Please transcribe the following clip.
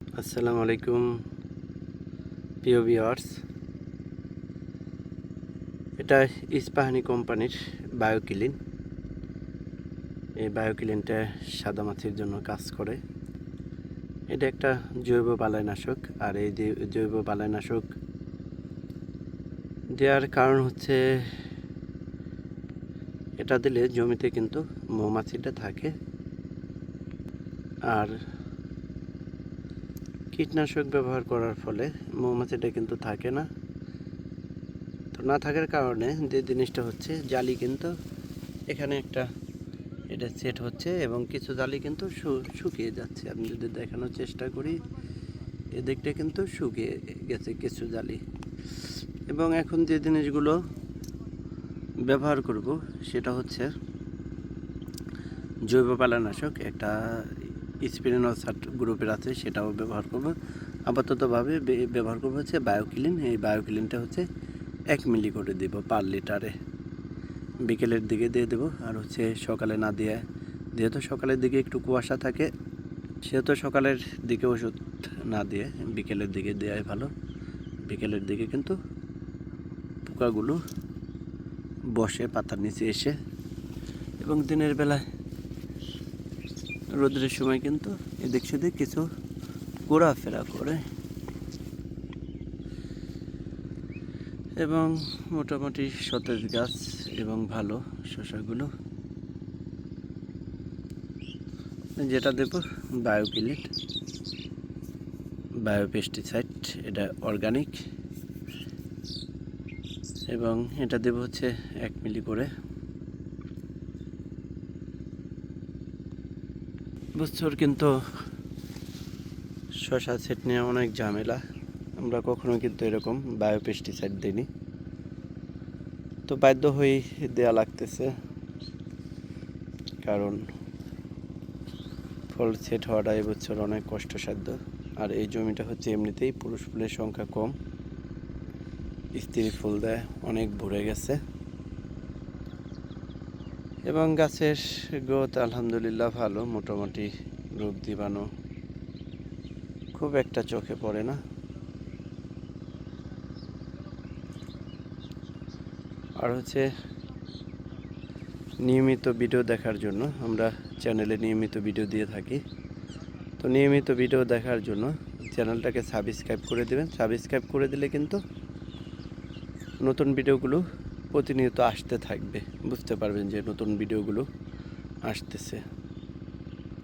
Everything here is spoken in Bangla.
আসসালামু আলাইকুম প্রিয় ভিউয়ার্স। এটা ইস্পাহানি কোম্পানির বায়োক্লিন। এই বায়োক্লিনটা সাদা মাছির জন্য কাজ করে। এটা একটা জৈব বালাইনাশক, আর এই জৈব বালাইনাশক দেওয়ার কারণ হচ্ছে এটা দিলে জমিতে কিন্তু মৌমাছিটা থাকে, আর কীটনাশক ব্যবহার করার ফলে মৌমাছিটা কিন্তু থাকে না। তো না থাকার কারণে যে জিনিসটা হচ্ছে, জালি কিন্তু এখানে একটা এটা সেট হচ্ছে এবং কিছু জালি কিন্তু শুকিয়ে যাচ্ছে। আমি যদি দেখানোর চেষ্টা করি, এদিকটা কিন্তু শুকিয়ে গেছে কিছু জালি। এবং এখন যে জিনিসগুলো ব্যবহার করব সেটা হচ্ছে জৈব বালাইনাশক। একটা স্পিরিনোসাট গ্রুপের আছে, সেটাও ব্যবহার করব। আপাততভাবে ব্যবহার করবো হচ্ছে বায়োক্লিন। এই বায়োক্লিনটা হচ্ছে 1 মিলি করে দেব পার লিটারে। বিকেলের দিকে দিয়ে দেবো, আর হচ্ছে সকালে না দিয়ে, যেহেতু সকালের দিকে একটু কুয়াশা থাকে, সেহেতু সকালের দিকে ওষুধ না দিয়ে বিকেলের দিকে দেওয়াই ভালো। বিকেলের দিকে কিন্তু পোকাগুলো বসে পাতার নিচে এসে, এবং দিনের বেলায় রোদের সময় কিন্তু এদিক সেদিক কিছু ঘোরাফেরা করে, এবং মোটামুটি সতেজ গাছ এবং ভালো শসাগুলো। যেটা দেব বায়োক্লিন, বায়োপেস্টিসাইড, এটা অর্গানিক, এবং এটা দেব হচ্ছে 1 মিলি করে। বছর কিন্তু শসা সেট নিয়ে অনেক ঝামেলা। আমরা কখনো কিন্তু এরকম বায়োপেস্টিসাইড দিইনি, তো বাধ্য হয়ে দেয়া লাগতেছে, কারণ ফল সেট হওয়াটা এবছর অনেক কষ্টসাধ্য। আর এই জমিটা হচ্ছে এমনিতেই পুরুষ ফুলের সংখ্যা কম, স্ত্রী ফুল দেয় অনেক ভরে গেছে, এবং গাছের গ্রোথ আলহামদুলিল্লাহ ভালো। মোটামুটি রোগ জীবাণু খুব একটা চোখে পড়ে না। আর হচ্ছে নিয়মিত ভিডিও দেখার জন্য, আমরা চ্যানেলে নিয়মিত ভিডিও দিয়ে থাকি, তো নিয়মিত ভিডিও দেখার জন্য চ্যানেলটাকে সাবস্ক্রাইব করে দেবেন। সাবস্ক্রাইব করে দিলে কিন্তু নতুন ভিডিওগুলো প্রতিনিয়ত আসতে থাকবে, বুঝতে পারবেন যে নতুন ভিডিওগুলো আসতেছে।